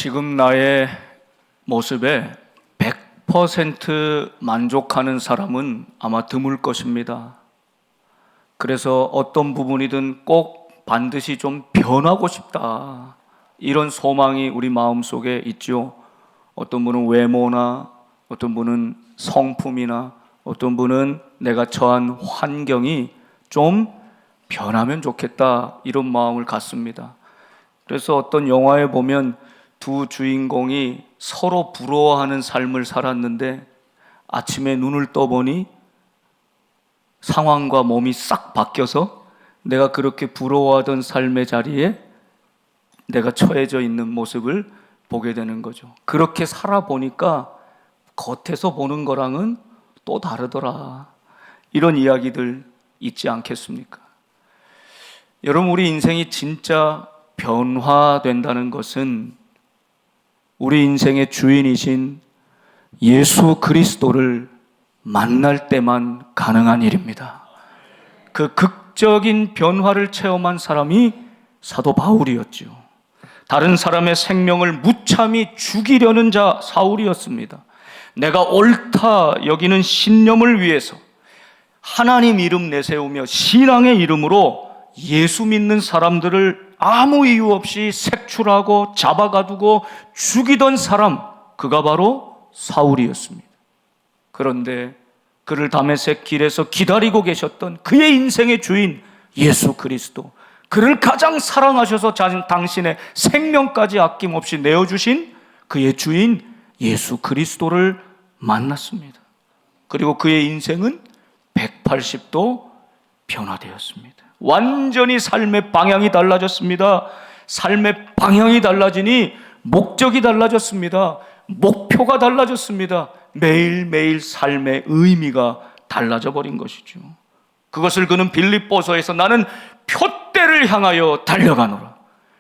지금 나의 모습에 100% 만족하는 사람은 아마 드물 것입니다. 그래서 어떤 부분이든 꼭 반드시 좀 변하고 싶다, 이런 소망이 우리 마음속에 있죠. 어떤 분은 외모나, 어떤 분은 성품이나, 어떤 분은 내가 처한 환경이 좀 변하면 좋겠다, 이런 마음을 갖습니다. 그래서 어떤 영화에 보면 두 주인공이 서로 부러워하는 삶을 살았는데 아침에 눈을 떠보니 상황과 몸이 싹 바뀌어서 내가 그렇게 부러워하던 삶의 자리에 내가 처해져 있는 모습을 보게 되는 거죠. 그렇게 살아보니까 겉에서 보는 거랑은 또 다르더라, 이런 이야기들 있지 않겠습니까? 여러분, 우리 인생이 진짜 변화된다는 것은 우리 인생의 주인이신 예수 그리스도를 만날 때만 가능한 일입니다. 그 극적인 변화를 체험한 사람이 사도 바울이었죠. 다른 사람의 생명을 무참히 죽이려는 자 사울이었습니다. 내가 옳다 여기는 신념을 위해서 하나님 이름 내세우며 신앙의 이름으로 예수 믿는 사람들을 아무 이유 없이 색출하고 잡아가두고 죽이던 사람, 그가 바로 사울이었습니다. 그런데 그를 다메섹 길에서 기다리고 계셨던 그의 인생의 주인 예수 그리스도, 그를 가장 사랑하셔서 당신의 생명까지 아낌없이 내어주신 그의 주인 예수 그리스도를 만났습니다. 그리고 그의 인생은 180도 변화되었습니다. 완전히 삶의 방향이 달라졌습니다. 삶의 방향이 달라지니 목적이 달라졌습니다. 목표가 달라졌습니다. 매일매일 삶의 의미가 달라져 버린 것이죠. 그것을 그는 빌립보서에서 나는 표대를 향하여 달려가노라,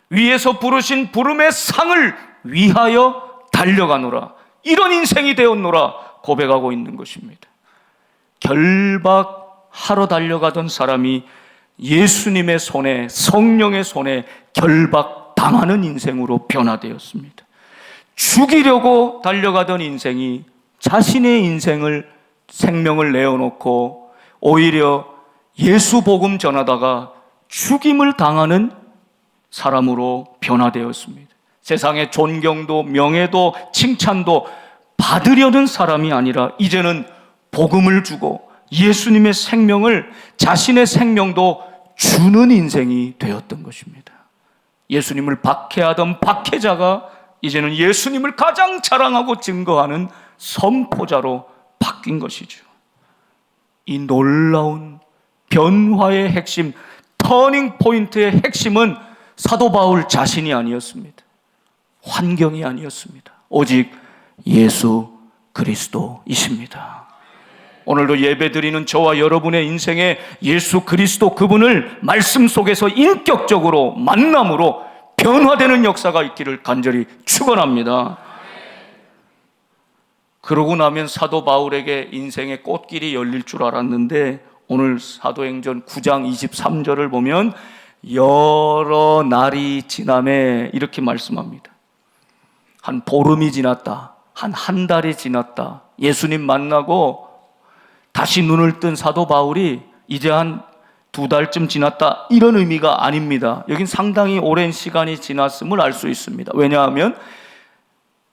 위에서 부르신 부름의 상을 위하여 달려가노라, 이런 인생이 되었노라 고백하고 있는 것입니다. 결박하러 달려가던 사람이 예수님의 손에, 성령의 손에 결박당하는 인생으로 변화되었습니다. 죽이려고 달려가던 인생이 자신의 생명을 내어놓고 오히려 예수 복음 전하다가 죽임을 당하는 사람으로 변화되었습니다. 세상의 존경도 명예도 칭찬도 받으려는 사람이 아니라 이제는 복음을 주고 예수님의 생명을, 자신의 생명도 주는 인생이 되었던 것입니다. 예수님을 박해하던 박해자가 이제는 예수님을 가장 자랑하고 증거하는 선포자로 바뀐 것이죠. 이 놀라운 변화의 핵심, 터닝 포인트의 핵심은 사도 바울 자신이 아니었습니다. 환경이 아니었습니다. 오직 예수 그리스도이십니다. 오늘도 예배드리는 저와 여러분의 인생에 예수 그리스도, 그분을 말씀 속에서 인격적으로 만남으로 변화되는 역사가 있기를 간절히 축원합니다. 그러고 나면 사도 바울에게 인생의 꽃길이 열릴 줄 알았는데 오늘 사도행전 9장 23절을 보면 여러 날이 지남에 이렇게 말씀합니다. 한 보름이 지났다, 한 달이 지났다, 예수님 만나고 다시 눈을 뜬 사도 바울이 이제 한 2달쯤 지났다, 이런 의미가 아닙니다. 여긴 상당히 오랜 시간이 지났음을 알 수 있습니다. 왜냐하면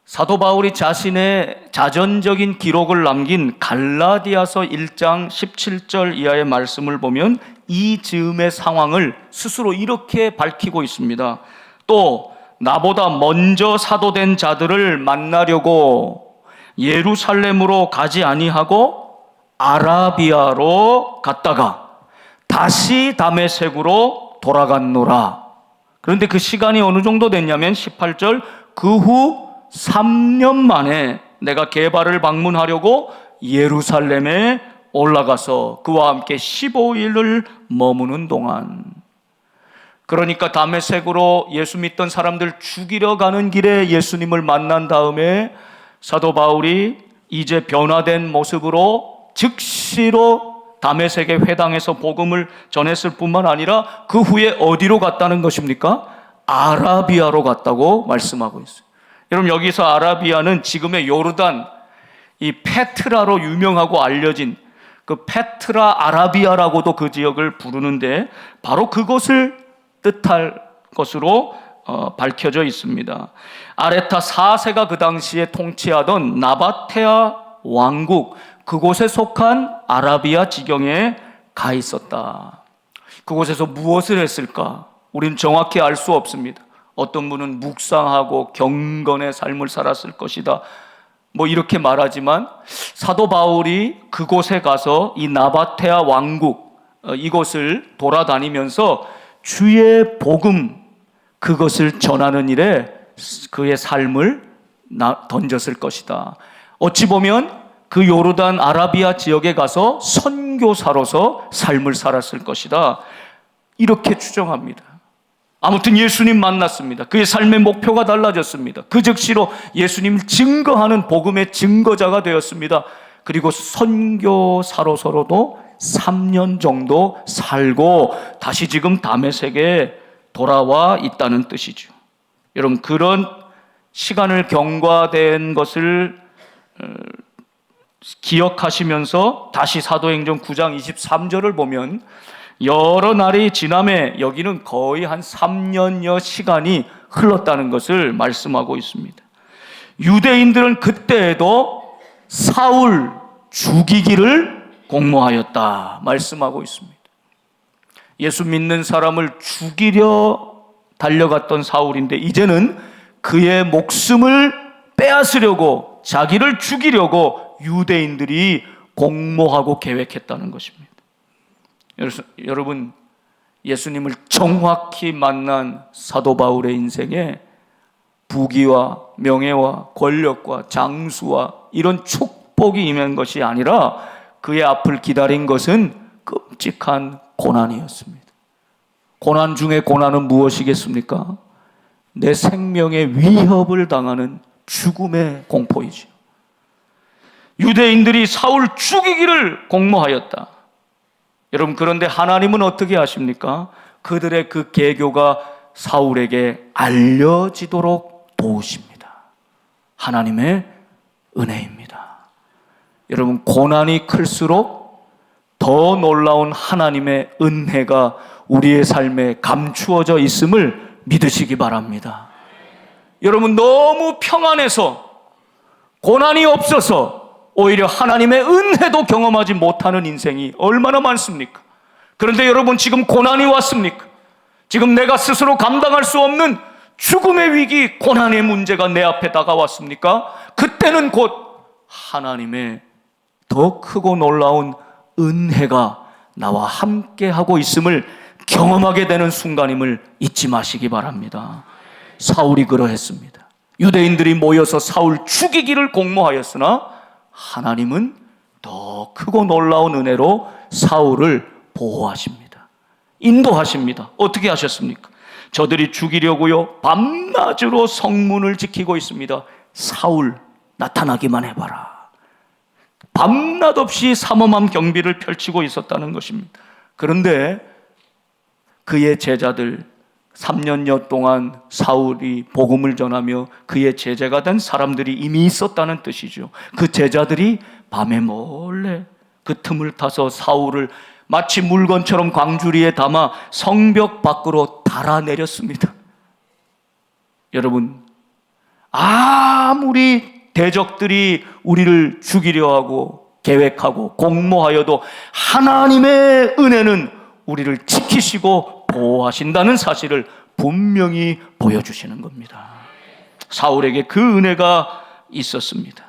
사도 바울이 자신의 자전적인 기록을 남긴 갈라디아서 1장 17절 이하의 말씀을 보면 이 즈음의 상황을 스스로 이렇게 밝히고 있습니다. 또 나보다 먼저 사도된 자들을 만나려고 예루살렘으로 가지 아니하고 아라비아로 갔다가 다시 다메섹으로 돌아갔노라. 그런데 그 시간이 어느 정도 됐냐면 18절, 그 후 3년 만에 내가 게바를 방문하려고 예루살렘에 올라가서 그와 함께 15일을 머무는 동안, 그러니까 다메섹으로 예수 믿던 사람들 죽이려 가는 길에 예수님을 만난 다음에 사도 바울이 이제 변화된 모습으로 즉시로 다메섹의 회당에서 복음을 전했을 뿐만 아니라 그 후에 어디로 갔다는 것입니까? 아라비아로 갔다고 말씀하고 있어요. 여러분, 여기서 아라비아는 지금의 요르단, 이 페트라로 유명하고 알려진 그 페트라 아라비아라고도 그 지역을 부르는데, 바로 그것을 뜻할 것으로 밝혀져 있습니다. 아레타 4세가 그 당시에 통치하던 나바테아 왕국, 그곳에 속한 아라비아 지경에 가 있었다. 그곳에서 무엇을 했을까? 우리는 정확히 알 수 없습니다. 어떤 분은 묵상하고 경건의 삶을 살았을 것이다, 뭐 이렇게 말하지만, 사도 바울이 그곳에 가서 이 나바테아 왕국, 이곳을 돌아다니면서 주의 복음, 그것을 전하는 일에 그의 삶을 던졌을 것이다. 어찌 보면 그 요르단 아라비아 지역에 가서 선교사로서 삶을 살았을 것이다, 이렇게 추정합니다. 아무튼 예수님 만났습니다. 그의 삶의 목표가 달라졌습니다. 그 즉시로 예수님을 증거하는 복음의 증거자가 되었습니다. 그리고 선교사로서로도 3년 정도 살고 다시 지금 다메섹에 돌아와 있다는 뜻이죠. 여러분, 그런 시간을 경과된 것을 기억하시면서 다시 사도행전 9장 23절을 보면, 여러 날이 지남에, 여기는 거의 한 3년여 시간이 흘렀다는 것을 말씀하고 있습니다. 유대인들은 그때에도 사울 죽이기를 공모하였다 말씀하고 있습니다. 예수 믿는 사람을 죽이려 달려갔던 사울인데, 이제는 그의 목숨을 빼앗으려고, 자기를 죽이려고 유대인들이 공모하고 계획했다는 것입니다. 여러분, 예수님을 정확히 만난 사도 바울의 인생에 부귀와 명예와 권력과 장수와 이런 축복이 임한 것이 아니라, 그의 앞을 기다린 것은 끔찍한 고난이었습니다. 고난 중에 고난은 무엇이겠습니까? 내 생명에 위협을 당하는 죽음의 공포이죠. 유대인들이 사울 죽이기를 공모하였다. 여러분, 그런데 하나님은 어떻게 하십니까? 그들의 그 계교가 사울에게 알려지도록 도우십니다. 하나님의 은혜입니다. 여러분, 고난이 클수록 더 놀라운 하나님의 은혜가 우리의 삶에 감추어져 있음을 믿으시기 바랍니다. 여러분, 너무 평안해서, 고난이 없어서 오히려 하나님의 은혜도 경험하지 못하는 인생이 얼마나 많습니까? 그런데 여러분, 지금 고난이 왔습니까? 지금 내가 스스로 감당할 수 없는 죽음의 위기, 고난의 문제가 내 앞에 다가왔습니까? 그때는 곧 하나님의 더 크고 놀라운 은혜가 나와 함께 하고 있음을 경험하게 되는 순간임을 잊지 마시기 바랍니다. 사울이 그러했습니다. 유대인들이 모여서 사울 죽이기를 공모하였으나 하나님은 더 크고 놀라운 은혜로 사울을 보호하십니다. 인도하십니다. 어떻게 하셨습니까? 저들이 죽이려고요, 밤낮으로 성문을 지키고 있습니다. 사울, 나타나기만 해봐라. 밤낮 없이 삼엄한 경비를 펼치고 있었다는 것입니다. 그런데 그의 제자들, 3년여 동안 사울이 복음을 전하며 그의 제자가 된 사람들이 이미 있었다는 뜻이죠. 그 제자들이 밤에 몰래 그 틈을 타서 사울을 마치 물건처럼 광주리에 담아 성벽 밖으로 달아내렸습니다. 여러분, 아무리 대적들이 우리를 죽이려 하고 계획하고 공모하여도 하나님의 은혜는 우리를 지키시고 보호하신다는 사실을 분명히 보여주시는 겁니다. 사울에게 그 은혜가 있었습니다.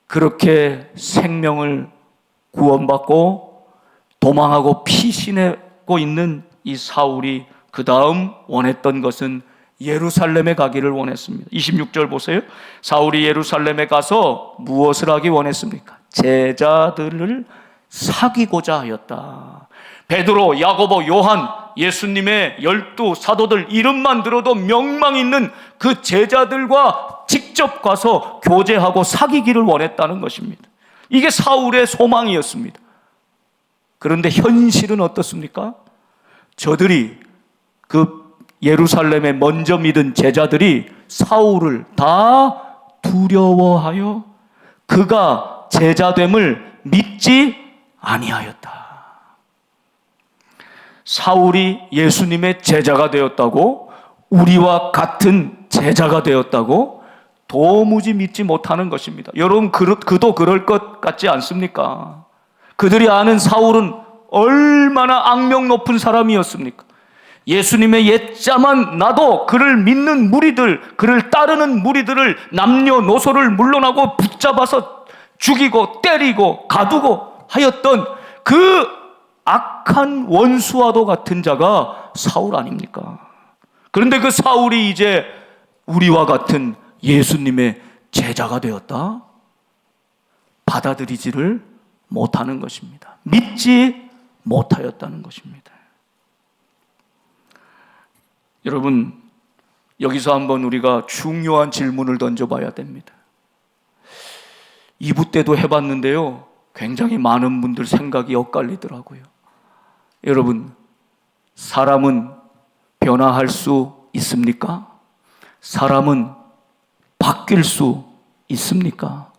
그렇게 생명을 구원받고 도망하고 피신하고 있는 이 사울이 그 다음 원했던 것은 예루살렘에 가기를 원했습니다. 26절 보세요. 사울이 예루살렘에 가서 무엇을 하기 원했습니까? 제자들을 사귀고자 하였다. 베드로, 야고보, 요한, 예수님의 12 사도들 이름만 들어도 명망 있는 그 제자들과 직접 가서 교제하고 사귀기를 원했다는 것입니다. 이게 사울의 소망이었습니다. 그런데 현실은 어떻습니까? 저들이 그 예루살렘에 먼저 믿은 제자들이 사울을 다 두려워하여 그가 제자됨을 믿지 아니하였다. 사울이 예수님의 제자가 되었다고, 우리와 같은 제자가 되었다고 도무지 믿지 못하는 것입니다. 여러분, 그도 그럴 것 같지 않습니까? 그들이 아는 사울은 얼마나 악명 높은 사람이었습니까? 예수님의 옛자만 나도 그를 믿는 무리들, 그를 따르는 무리들을 남녀노소를 물러나고 붙잡아서 죽이고 때리고 가두고 하였던 그 악한 원수와도 같은 자가 사울 아닙니까? 그런데 그 사울이 이제 우리와 같은 예수님의 제자가 되었다? 받아들이지를 못하는 것입니다. 믿지 못하였다는 것입니다. 여러분, 여기서 한번 우리가 중요한 질문을 던져봐야 됩니다. 2부 때도 해봤는데요, 굉장히 많은 분들 생각이 엇갈리더라고요. 여러분, 사람은 변화할 수 있습니까? 사람은 바뀔 수 있습니까?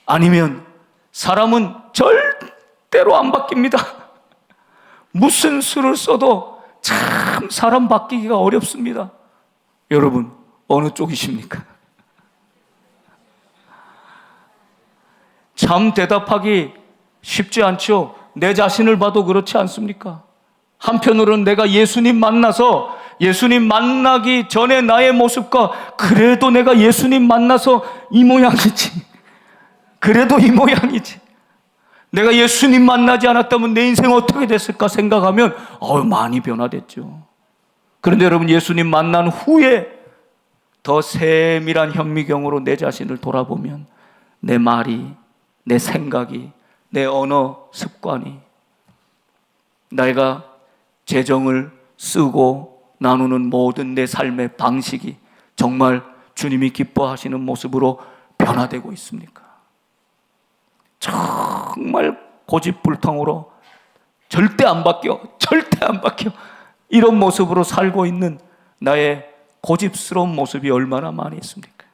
아니면 사람은 절대로 안 바뀝니다. 무슨 수를 써도 참 사람 바뀌기가 어렵습니다. 여러분, 어느 쪽이십니까? 참 대답하기 쉽지 않죠. 내 자신을 봐도 그렇지 않습니까? 한편으로는 내가 예수님 만나서, 예수님 만나기 전에 나의 모습과 그래도 내가 예수님 만나서 이 모양이지, 그래도 이 모양이지, 내가 예수님 만나지 않았다면 내 인생 어떻게 됐을까 생각하면 많이 변화됐죠. 그런데 여러분, 예수님 만난 후에 더 세밀한 현미경으로 내 자신을 돌아보면 내 말이, 내 생각이, 내 언어 습관이, 내가 재정을 쓰고 나누는 모든 내 삶의 방식이 정말 주님이 기뻐하시는 모습으로 변화되고 있습니까? 정말 고집불통으로 절대 안 바뀌어, 절대 안 바뀌어, 이런 모습으로 살고 있는 나의 고집스러운 모습이 얼마나 많이 있습니까?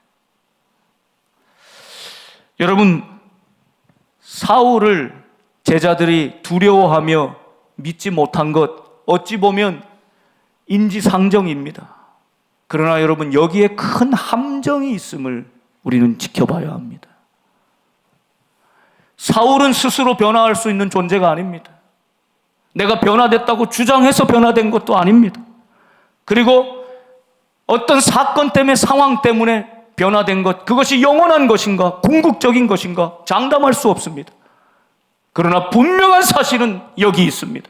여러분, 사울을 제자들이 두려워하며 믿지 못한 것, 어찌 보면 인지상정입니다. 그러나 여러분, 여기에 큰 함정이 있음을 우리는 지켜봐야 합니다. 사울은 스스로 변화할 수 있는 존재가 아닙니다. 내가 변화됐다고 주장해서 변화된 것도 아닙니다. 그리고 어떤 사건 때문에, 상황 때문에 변화된 것, 그것이 영원한 것인가, 궁극적인 것인가 장담할 수 없습니다. 그러나 분명한 사실은 여기 있습니다.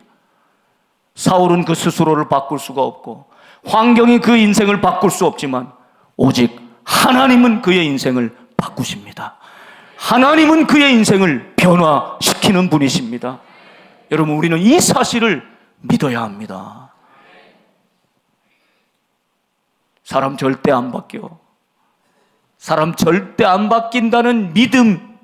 사울은 그 스스로를 바꿀 수가 없고 환경이 그 인생을 바꿀 수 없지만 오직 하나님은 그의 인생을 바꾸십니다. 하나님은 그의 인생을 변화시키는 분이십니다. 여러분, 우리는 이 사실을 믿어야 합니다. 사람 절대 안 바뀌어. 사람 절대 안 바뀐다는 믿음,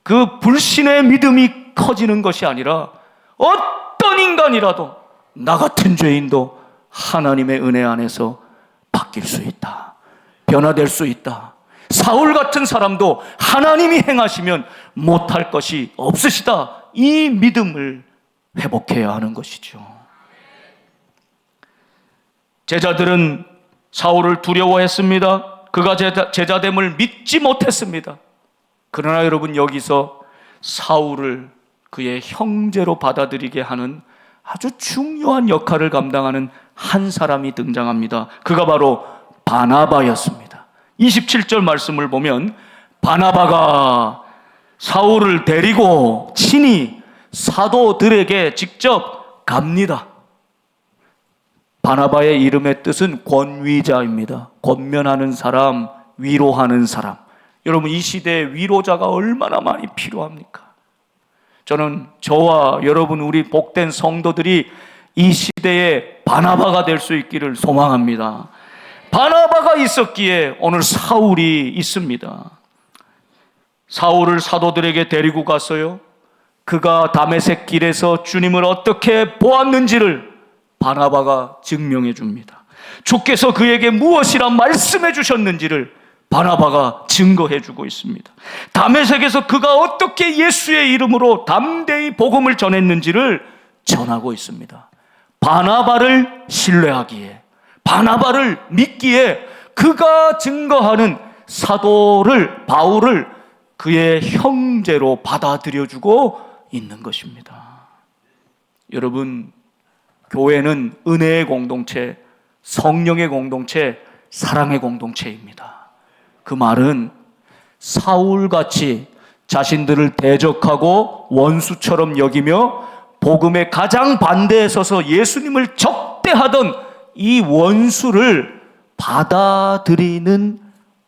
그 불신의 믿음이 커지는 것이 아니라 어떤 인간이라도, 나 같은 죄인도 하나님의 은혜 안에서 바뀔 수 있다, 변화될 수 있다. 사울 같은 사람도 하나님이 행하시면 못할 것이 없으시다, 이 믿음을 회복해야 하는 것이죠. 제자들은 사울을 두려워했습니다. 그가 제자됨을 믿지 못했습니다. 그러나 여러분, 여기서 사울을 그의 형제로 받아들이게 하는 아주 중요한 역할을 감당하는 한 사람이 등장합니다. 그가 바로 바나바였습니다. 27절 말씀을 보면 바나바가 사울을 데리고 친히 사도들에게 직접 갑니다. 바나바의 이름의 뜻은 권위자입니다. 권면하는 사람, 위로하는 사람. 여러분, 이 시대에 위로자가 얼마나 많이 필요합니까? 저는 저와 여러분, 우리 복된 성도들이 이 시대에 바나바가 될 수 있기를 소망합니다. 바나바가 있었기에 오늘 사울이 있습니다. 사울을 사도들에게 데리고 갔어요. 그가 다메섹 길에서 주님을 어떻게 보았는지를 바나바가 증명해 줍니다. 주께서 그에게 무엇이라 말씀해 주셨는지를 바나바가 증거해 주고 있습니다. 다메섹에서 그가 어떻게 예수의 이름으로 담대히 복음을 전했는지를 전하고 있습니다. 바나바를 신뢰하기에, 바나바를 믿기에 그가 증거하는 사도를, 바울을 그의 형제로 받아들여주고 있는 것입니다. 여러분, 교회는 은혜의 공동체, 성령의 공동체, 사랑의 공동체입니다. 그 말은 사울같이 자신들을 대적하고 원수처럼 여기며 복음에 가장 반대에 서서 예수님을 적대하던 이 원수를 받아들이는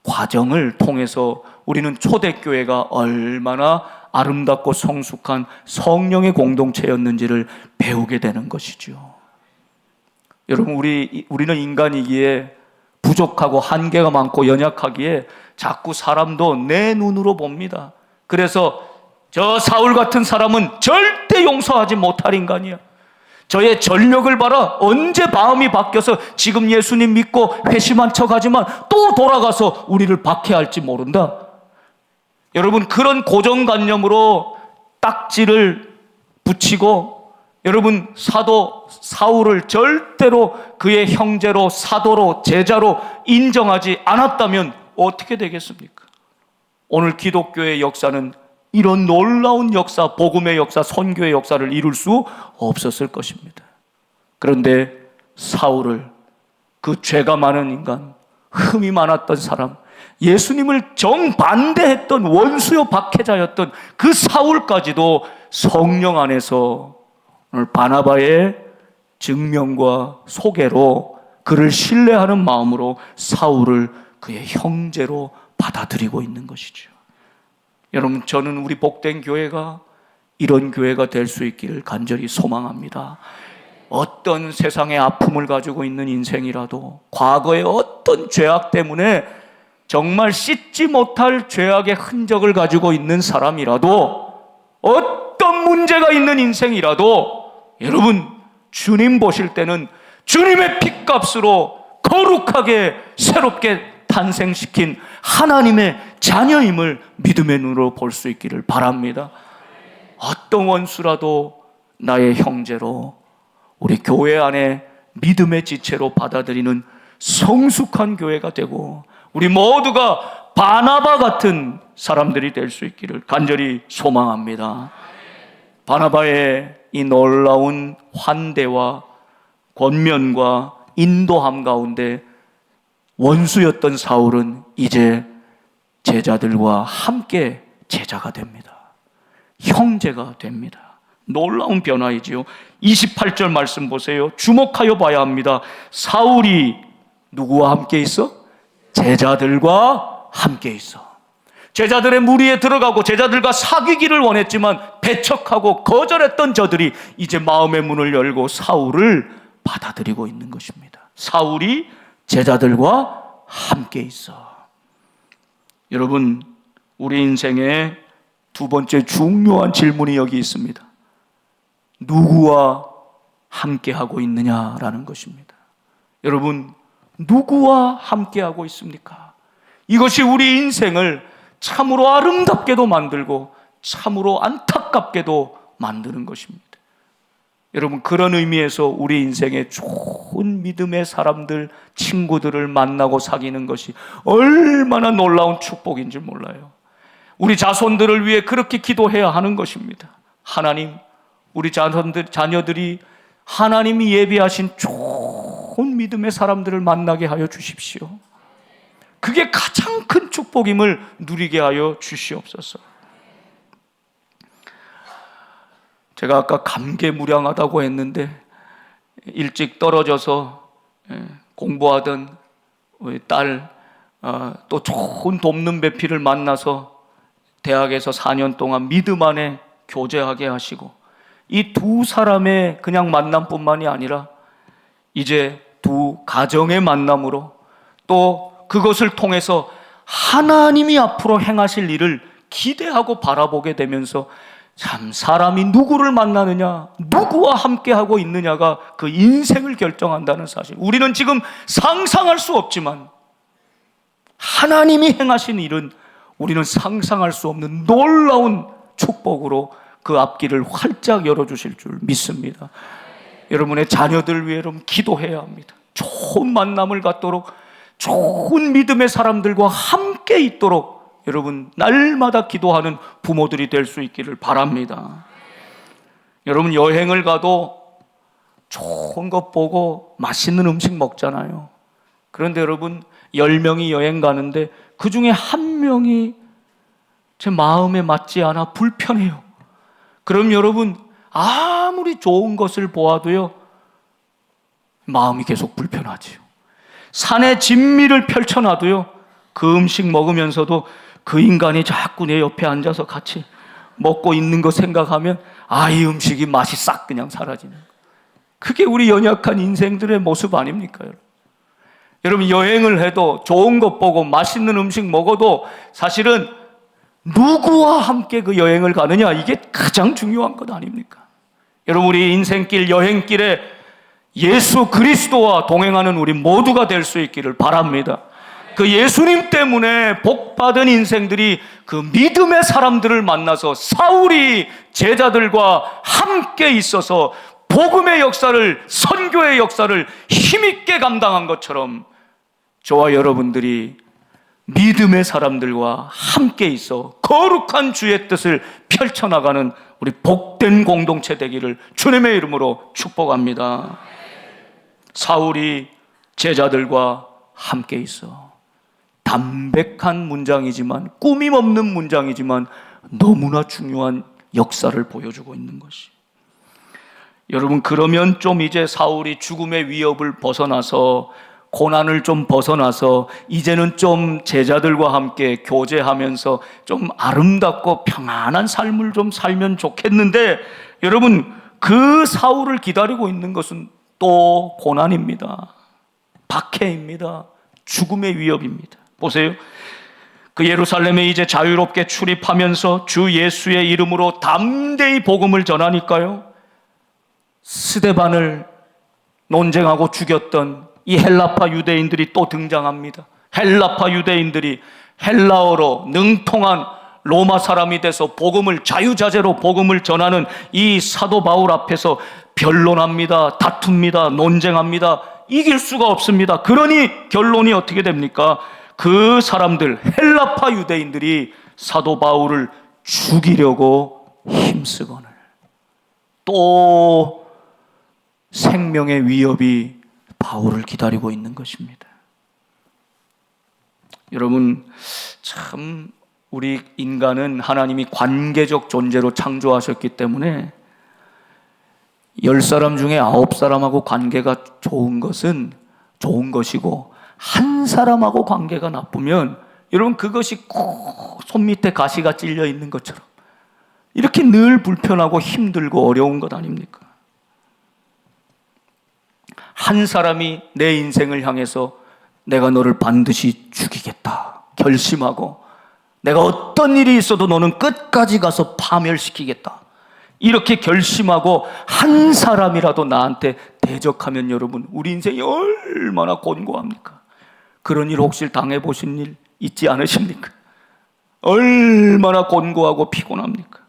과정을 통해서 우리는 초대교회가 얼마나 아름답고 성숙한 성령의 공동체였는지를 배우게 되는 것이죠. 여러분, 우리는 인간이기에 부족하고 한계가 많고 연약하기에 자꾸 사람도 내 눈으로 봅니다. 그래서 저 사울 같은 사람은 절대 용서하지 못할 인간이야. 저의 전력을 봐라. 언제 마음이 바뀌어서 지금 예수님 믿고 회심한 척하지만 또 돌아가서 우리를 박해할지 모른다. 여러분, 그런 고정관념으로 딱지를 붙이고 여러분, 사도 사울을 절대로 그의 형제로, 사도로, 제자로 인정하지 않았다면 어떻게 되겠습니까? 오늘 기독교의 역사는 이런 놀라운 역사, 복음의 역사, 선교의 역사를 이룰 수 없었을 것입니다. 그런데 사울을, 그 죄가 많은 인간, 흠이 많았던 사람, 예수님을 정반대했던 원수요 박해자였던 그 사울까지도 성령 안에서 오늘 바나바의 증명과 소개로 그를 신뢰하는 마음으로 사울을 그의 형제로 받아들이고 있는 것이죠. 여러분, 저는 우리 복된 교회가 이런 교회가 될 수 있기를 간절히 소망합니다. 어떤 세상의 아픔을 가지고 있는 인생이라도, 과거의 어떤 죄악 때문에 정말 씻지 못할 죄악의 흔적을 가지고 있는 사람이라도, 어떤 문제가 있는 인생이라도 여러분, 주님 보실 때는 주님의 핏값으로 거룩하게 새롭게 탄생시킨 하나님의 자녀임을 믿음의 눈으로 볼 수 있기를 바랍니다. 어떤 원수라도 나의 형제로, 우리 교회 안에 믿음의 지체로 받아들이는 성숙한 교회가 되고 우리 모두가 바나바 같은 사람들이 될 수 있기를 간절히 소망합니다. 바나바의 이 놀라운 환대와 권면과 인도함 가운데 원수였던 사울은 이제 제자들과 함께 제자가 됩니다. 형제가 됩니다. 놀라운 변화이지요. 28절 말씀 보세요. 주목하여 봐야 합니다. 사울이 누구와 함께 있어? 제자들과 함께 있어. 제자들의 무리에 들어가고 제자들과 사귀기를 원했지만 배척하고 거절했던 저들이 이제 마음의 문을 열고 사울을 받아들이고 있는 것입니다. 사울이 제자들과 함께 있어. 여러분, 우리 인생의 두 번째 중요한 질문이 여기 있습니다. 누구와 함께하고 있느냐라는 것입니다. 여러분, 누구와 함께하고 있습니까? 이것이 우리 인생을 참으로 아름답게도 만들고 참으로 안타깝게도 만드는 것입니다. 여러분, 그런 의미에서 우리 인생에 좋은 믿음의 사람들, 친구들을 만나고 사귀는 것이 얼마나 놀라운 축복인 줄 몰라요. 우리 자손들을 위해 그렇게 기도해야 하는 것입니다. 하나님, 우리 자녀들이 하나님이 예비하신 좋은 믿음의 사람들을 만나게 하여 주십시오. 그게 가장 큰 축복임을 누리게 하여 주시옵소서. 제가 아까 감개무량하다고 했는데 일찍 떨어져서 공부하던 우리 딸, 또 좋은 돕는 배필을 만나서 대학에서 4년 동안 믿음 안에 교제하게 하시고, 이 두 사람의 그냥 만남뿐만이 아니라 이제 두 가정의 만남으로 또 그것을 통해서 하나님이 앞으로 행하실 일을 기대하고 바라보게 되면서 참 사람이 누구를 만나느냐, 누구와 함께하고 있느냐가 그 인생을 결정한다는 사실. 우리는 지금 상상할 수 없지만 하나님이 행하신 일은 우리는 상상할 수 없는 놀라운 축복으로 그 앞길을 활짝 열어주실 줄 믿습니다. 여러분의 자녀들 위해 여러분 기도해야 합니다. 좋은 만남을 갖도록, 좋은 믿음의 사람들과 함께 있도록 여러분 날마다 기도하는 부모들이 될 수 있기를 바랍니다. 여러분 여행을 가도 좋은 것 보고 맛있는 음식 먹잖아요. 그런데 여러분 10명이 여행 가는데 그 중에 한 명이 제 마음에 맞지 않아 불편해요. 그럼 여러분 아무리 좋은 것을 보아도요 마음이 계속 불편하지요. 산의 진미를 펼쳐놔도요 그 음식 먹으면서도 그 인간이 자꾸 내 옆에 앉아서 같이 먹고 있는 거 생각하면 이 음식이 맛이 싹 그냥 사라지는 거예요. 그게 우리 연약한 인생들의 모습 아닙니까? 여러분 여행을 해도 좋은 것 보고 맛있는 음식 먹어도 사실은 누구와 함께 그 여행을 가느냐, 이게 가장 중요한 것 아닙니까? 여러분 우리 인생길 여행길에 예수 그리스도와 동행하는 우리 모두가 될 수 있기를 바랍니다. 그 예수님 때문에 복받은 인생들이 그 믿음의 사람들을 만나서 사울이 제자들과 함께 있어서 복음의 역사를, 선교의 역사를 힘있게 감당한 것처럼 저와 여러분들이 믿음의 사람들과 함께 있어 거룩한 주의 뜻을 펼쳐나가는 우리 복된 공동체 되기를 주님의 이름으로 축복합니다. 사울이 제자들과 함께 있어. 담백한 문장이지만, 꾸밈 없는 문장이지만 너무나 중요한 역사를 보여주고 있는 것이. 여러분 그러면 좀 이제 사울이 죽음의 위협을 벗어나서, 고난을 좀 벗어나서 이제는 좀 제자들과 함께 교제하면서 좀 아름답고 평안한 삶을 좀 살면 좋겠는데, 여러분 그 사울을 기다리고 있는 것은 또 고난입니다. 박해입니다. 죽음의 위협입니다. 보세요. 그 예루살렘에 이제 자유롭게 출입하면서 주 예수의 이름으로 담대히 복음을 전하니까요, 스데반을 논쟁하고 죽였던 이 헬라파 유대인들이 또 등장합니다. 헬라파 유대인들이 헬라어로 능통한 로마 사람이 돼서 복음을, 자유자재로 복음을 전하는 이 사도 바울 앞에서 변론합니다. 다툽니다. 논쟁합니다. 이길 수가 없습니다. 그러니 결론이 어떻게 됩니까? 그 사람들, 헬라파 유대인들이 사도 바울을 죽이려고 힘쓰거늘 또 생명의 위협이 바울을 기다리고 있는 것입니다. 여러분 참 우리 인간은 하나님이 관계적 존재로 창조하셨기 때문에 10사람 중에 9사람하고 관계가 좋은 것은 좋은 것이고, 한 사람하고 관계가 나쁘면 여러분 그것이 꼭 손밑에 가시가 찔려 있는 것처럼 이렇게 늘 불편하고 힘들고 어려운 것 아닙니까? 한 사람이 내 인생을 향해서 내가 너를 반드시 죽이겠다 결심하고, 내가 어떤 일이 있어도 너는 끝까지 가서 파멸시키겠다 이렇게 결심하고 한 사람이라도 나한테 대적하면 여러분 우리 인생이 얼마나 곤고합니까? 그런 일 혹시 당해보신 일 있지 않으십니까? 얼마나 곤고하고 피곤합니까?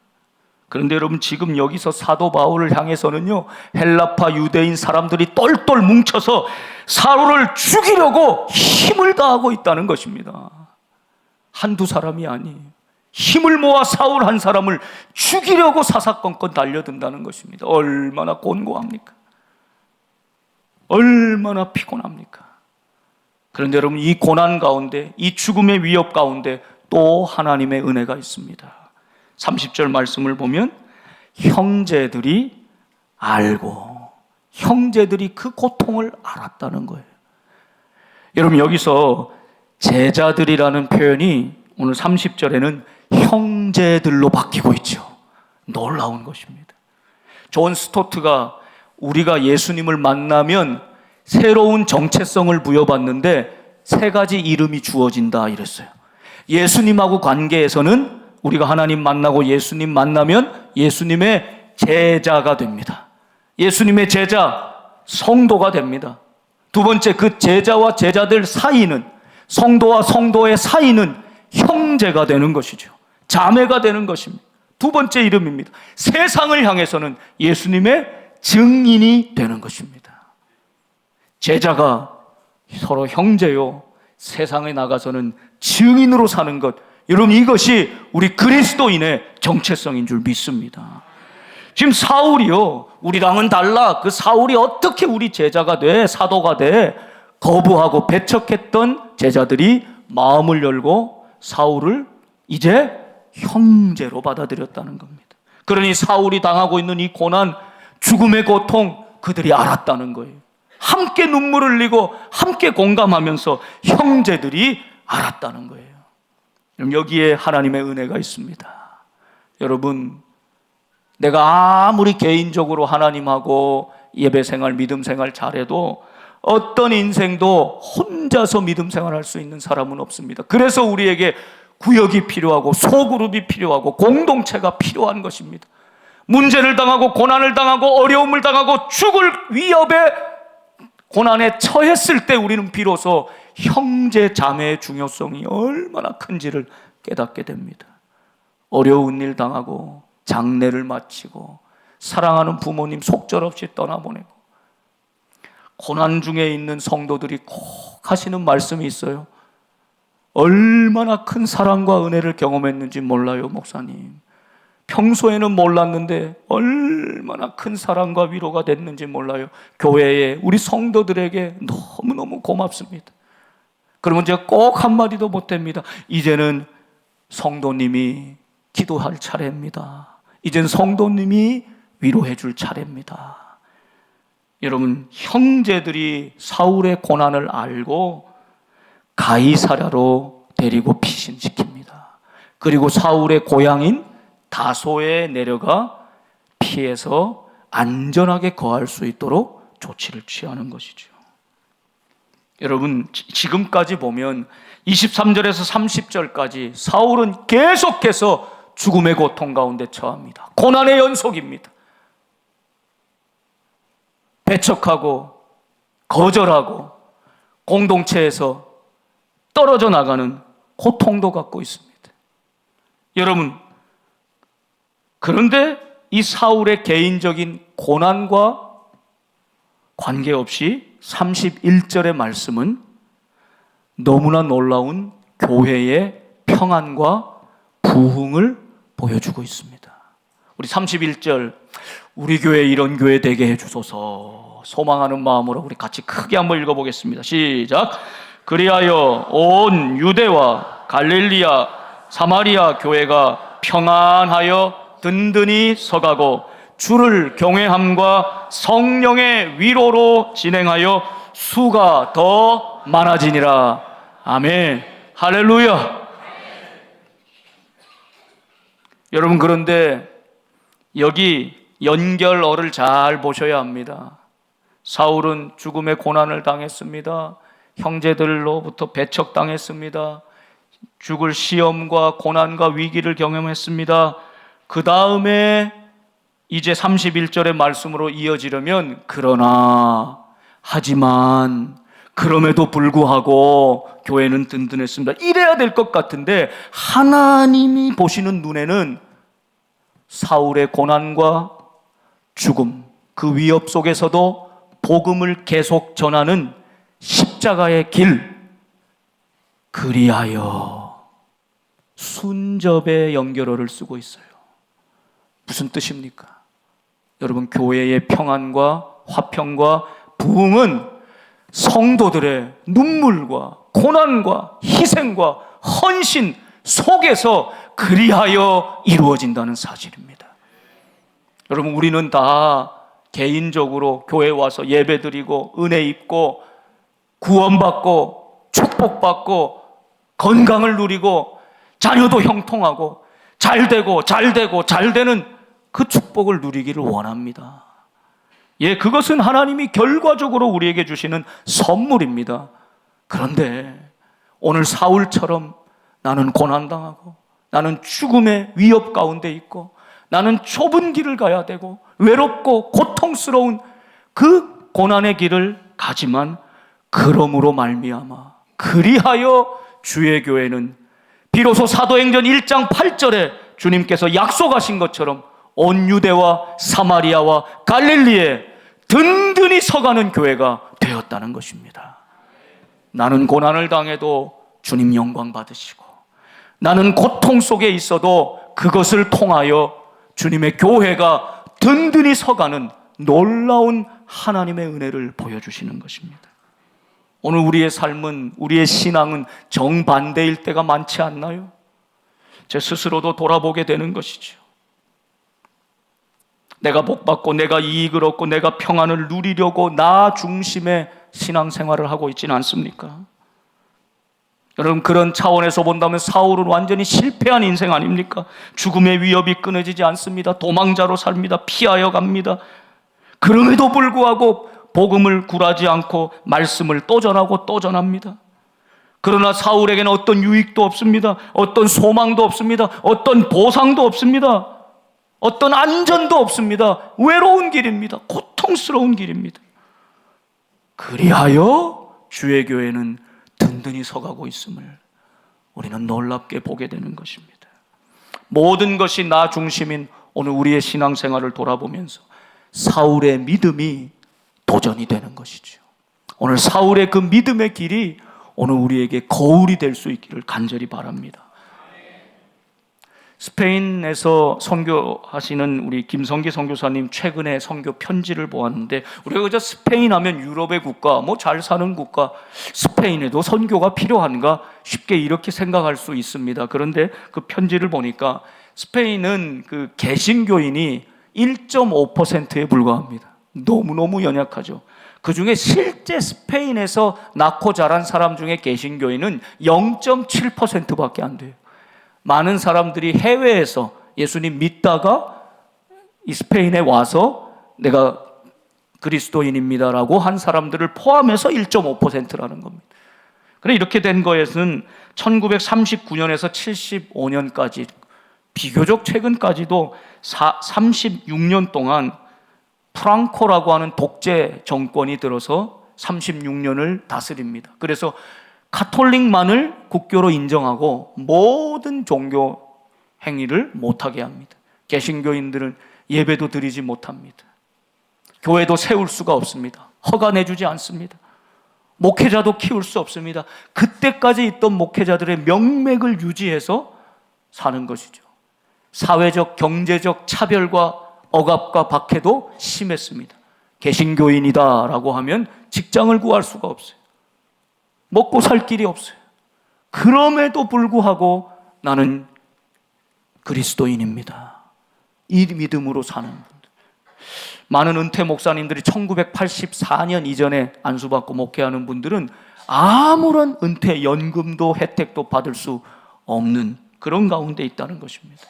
그런데 여러분 지금 여기서 사도 바울을 향해서는요, 헬라파 유대인 사람들이 똘똘 뭉쳐서 사울을 죽이려고 힘을 다하고 있다는 것입니다. 한두 사람이 아니에요. 힘을 모아 사울 한 사람을 죽이려고 사사건건 달려든다는 것입니다. 얼마나 곤고합니까? 얼마나 피곤합니까? 그런데 여러분 이 고난 가운데, 이 죽음의 위협 가운데 또 하나님의 은혜가 있습니다. 30절 말씀을 보면 형제들이 알고, 형제들이 그 고통을 알았다는 거예요. 여러분 여기서 제자들이라는 표현이 오늘 30절에는 형제들로 바뀌고 있죠. 놀라운 것입니다. 존 스토트가 우리가 예수님을 만나면 새로운 정체성을 부여받는데 3가지 이름이 주어진다 이랬어요. 예수님하고 관계에서는 우리가 하나님 만나고 예수님 만나면 예수님의 제자가 됩니다. 예수님의 제자, 성도가 됩니다. 두 번째, 그 제자와 제자들 사이는, 성도와 성도의 사이는 형제가 되는 것이죠. 자매가 되는 것입니다. 두 번째 이름입니다. 세상을 향해서는 예수님의 증인이 되는 것입니다. 제자가 서로 형제요, 세상에 나가서는 증인으로 사는 것, 여러분 이것이 우리 그리스도인의 정체성인 줄 믿습니다. 지금 사울이요, 우리랑은 달라. 그 사울이 어떻게 우리 제자가 돼, 사도가 돼, 거부하고 배척했던 제자들이 마음을 열고 사울을 이제 형제로 받아들였다는 겁니다. 그러니 사울이 당하고 있는 이 고난, 죽음의 고통, 그들이 알았다는 거예요. 함께 눈물을 흘리고 함께 공감하면서 형제들이 알았다는 거예요. 여기에 하나님의 은혜가 있습니다. 여러분, 내가 아무리 개인적으로 하나님하고 예배 생활, 믿음 생활 잘해도 어떤 인생도 혼자서 믿음 생활할 수 있는 사람은 없습니다. 그래서 우리에게 구역이 필요하고 소그룹이 필요하고 공동체가 필요한 것입니다. 문제를 당하고 고난을 당하고 어려움을 당하고 죽을 위협에 고난에 처했을 때 우리는 비로소 형제 자매의 중요성이 얼마나 큰지를 깨닫게 됩니다. 어려운 일 당하고 장례를 마치고 사랑하는 부모님 속절없이 떠나보내고 고난 중에 있는 성도들이 꼭 하시는 말씀이 있어요. 얼마나 큰 사랑과 은혜를 경험했는지 몰라요, 목사님. 평소에는 몰랐는데 얼마나 큰 사랑과 위로가 됐는지 몰라요. 교회에 우리 성도들에게 너무너무 고맙습니다. 그러면 제가 꼭 한마디도 못합니다. 이제는 성도님이 기도할 차례입니다. 이젠 성도님이 위로해 줄 차례입니다. 여러분, 형제들이 사울의 고난을 알고 가이사랴로 데리고 피신시킵니다. 그리고 사울의 고향인 다소에 내려가 피해서 안전하게 거할 수 있도록 조치를 취하는 것이죠. 여러분, 지금까지 보면 23절에서 30절까지 사울은 계속해서 죽음의 고통 가운데 처합니다. 고난의 연속입니다. 배척하고 거절하고 공동체에서 떨어져 나가는 고통도 갖고 있습니다. 여러분, 그런데 이 사울의 개인적인 고난과 관계없이 31절의 말씀은 너무나 놀라운 교회의 평안과 부흥을 보여주고 있습니다. 우리 31절, 우리 교회 이런 교회 되게 해주소서 소망하는 마음으로 우리 같이 크게 한번 읽어보겠습니다. 시작. 그리하여 온 유대와 갈릴리아 사마리아 교회가 평안하여 든든히 서가고 주를 경외함과 성령의 위로로 진행하여 수가 더 많아지니라. 아멘. 할렐루야. 여러분, 그런데 여기 연결어를 잘 보셔야 합니다. 사울은 죽음의 고난을 당했습니다. 형제들로부터 배척당했습니다. 죽을 시험과 고난과 위기를 경험했습니다. 그 다음에 이제 31절의 말씀으로 이어지려면 그러나 하지만 그럼에도 불구하고 교회는 든든했습니다. 이래야 될 것 같은데 하나님이 보시는 눈에는 사울의 고난과 죽음, 그 위협 속에서도 복음을 계속 전하는 십자가의 길, 그리하여 순접의 연결어를 쓰고 있어요. 무슨 뜻입니까? 여러분, 교회의 평안과 화평과 부흥은 성도들의 눈물과 고난과 희생과 헌신 속에서 그리하여 이루어진다는 사실입니다. 여러분, 우리는 다 개인적으로 교회에 와서 예배드리고 은혜 입고 구원받고 축복받고 건강을 누리고 자녀도 형통하고 잘되고 잘되는 그 축복을 누리기를 원합니다. 예, 그것은 하나님이 결과적으로 우리에게 주시는 선물입니다. 그런데 오늘 사울처럼 나는 고난당하고 나는 죽음의 위협 가운데 있고 나는 좁은 길을 가야 되고 외롭고 고통스러운 그 고난의 길을 가지만 그러므로 말미암아 그리하여 주의 교회는 비로소 사도행전 1장 8절에 주님께서 약속하신 것처럼 온 유대와 사마리아와 갈릴리에 든든히 서가는 교회가 되었다는 것입니다. 나는 고난을 당해도 주님 영광 받으시고 나는 고통 속에 있어도 그것을 통하여 주님의 교회가 든든히 서가는 놀라운 하나님의 은혜를 보여주시는 것입니다. 오늘 우리의 삶은, 우리의 신앙은 정반대일 때가 많지 않나요? 제 스스로도 돌아보게 되는 것이죠. 내가 복받고 내가 이익을 얻고 내가 평안을 누리려고 나 중심의 신앙생활을 하고 있지는 않습니까? 여러분, 그런 차원에서 본다면 사울은 완전히 실패한 인생 아닙니까? 죽음의 위협이 끊어지지 않습니다. 도망자로 삽니다. 피하여 갑니다. 그럼에도 불구하고 복음을 굴하지 않고 말씀을 또 전하고 또 전합니다. 그러나 사울에게는 어떤 유익도 없습니다. 어떤 소망도 없습니다. 어떤 보상도 없습니다. 어떤 안전도 없습니다. 외로운 길입니다. 고통스러운 길입니다. 그리하여 주의 교회는 든든히 서가고 있음을 우리는 놀랍게 보게 되는 것입니다. 모든 것이 나 중심인 오늘 우리의 신앙생활을 돌아보면서 사울의 믿음이 도전이 되는 것이죠. 오늘 사울의 그 믿음의 길이 오늘 우리에게 거울이 될 수 있기를 간절히 바랍니다. 스페인에서 선교하시는 우리 김성기 선교사님 최근에 선교 편지를 보았는데, 우리가 그저 스페인 하면 유럽의 국가, 잘 사는 국가, 스페인에도 선교가 필요한가 쉽게 이렇게 생각할 수 있습니다. 그런데 그 편지를 보니까 스페인은 그 개신교인이 1.5%에 불과합니다. 너무너무 연약하죠. 그 중에 실제 스페인에서 낳고 자란 사람 중에 개신교인은 0.7%밖에 안 돼요. 많은 사람들이 해외에서 예수님 믿다가 이 스페인에 와서 내가 그리스도인입니다라고 한 사람들을 포함해서 1.5%라는 겁니다. 그래, 이렇게 된 것은 1939년에서 75년까지 비교적 최근까지도 36년 동안 프랑코라고 하는 독재 정권이 들어서 36년을 다스립니다. 그래서 가톨릭만을 국교로 인정하고 모든 종교 행위를 못하게 합니다. 개신교인들은 예배도 드리지 못합니다. 교회도 세울 수가 없습니다. 허가내주지 않습니다. 목회자도 키울 수 없습니다. 그때까지 있던 목회자들의 명맥을 유지해서 사는 것이죠. 사회적, 경제적 차별과 억압과 박해도 심했습니다. 개신교인이다라고 하면 직장을 구할 수가 없어요. 먹고 살 길이 없어요. 그럼에도 불구하고 나는 그리스도인입니다. 이 믿음으로 사는 분들. 많은 은퇴 목사님들이 1984년 이전에 안수받고 목회하는 분들은 아무런 은퇴 연금도 혜택도 받을 수 없는 그런 가운데 있다는 것입니다.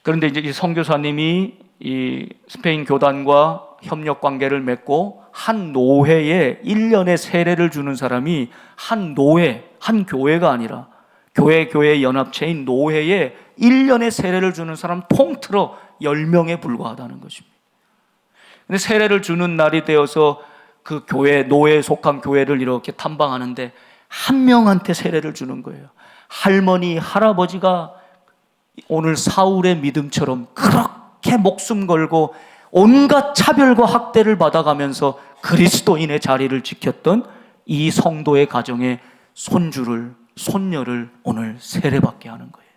그런데 이제 이 선교사님이 이 스페인 교단과 협력 관계를 맺고 한 노회에 1년의 세례를 주는 사람이 한 노회, 한 교회가 아니라 교회 연합체인 노회에 1년의 세례를 주는 사람 통틀어 10명에 불과하다는 것입니다. 근데 세례를 주는 날이 되어서 그 교회, 노회에 속한 교회를 이렇게 탐방하는데 한 명한테 세례를 주는 거예요. 할머니, 할아버지가 오늘 사울의 믿음처럼 그렇게 목숨 걸고 온갖 차별과 학대를 받아가면서 그리스도인의 자리를 지켰던 이 성도의 가정에 손주를, 손녀를 오늘 세례받게 하는 거예요.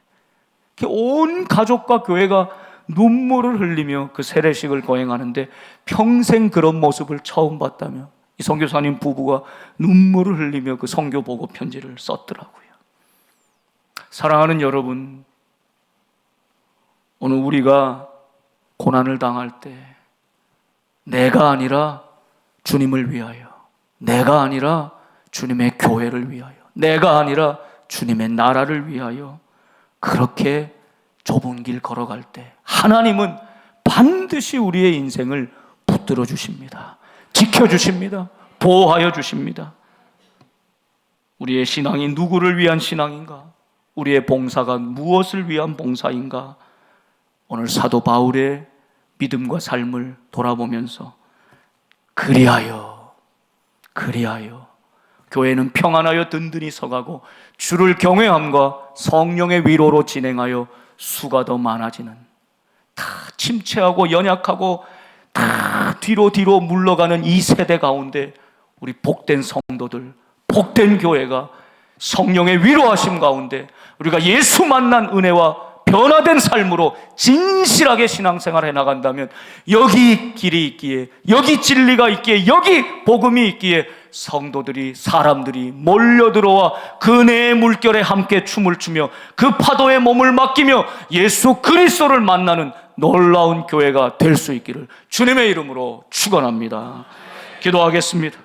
온 가족과 교회가 눈물을 흘리며 그 세례식을 거행하는데 평생 그런 모습을 처음 봤다며 이 선교사님 부부가 눈물을 흘리며 그 선교 보고 편지를 썼더라고요. 사랑하는 여러분, 오늘 우리가 고난을 당할 때 내가 아니라 주님을 위하여, 내가 아니라 주님의 교회를 위하여, 내가 아니라 주님의 나라를 위하여 그렇게 좁은 길 걸어갈 때 하나님은 반드시 우리의 인생을 붙들어 주십니다. 지켜주십니다. 보호하여 주십니다. 우리의 신앙이 누구를 위한 신앙인가? 우리의 봉사가 무엇을 위한 봉사인가? 오늘 사도 바울의 믿음과 삶을 돌아보면서 그리하여 교회는 평안하여 든든히 서가고 주를 경외함과 성령의 위로로 진행하여 수가 더 많아지는, 다 침체하고 연약하고 다 뒤로 물러가는 이 세대 가운데 우리 복된 성도들, 복된 교회가 성령의 위로하심 가운데 우리가 예수 만난 은혜와 변화된 삶으로 진실하게 신앙생활 해나간다면, 여기 길이 있기에, 여기 진리가 있기에, 여기 복음이 있기에 성도들이, 사람들이 몰려들어와 그 은혜의 물결에 함께 춤을 추며 그 파도에 몸을 맡기며 예수 그리스도를 만나는 놀라운 교회가 될 수 있기를 주님의 이름으로 축원합니다. 기도하겠습니다.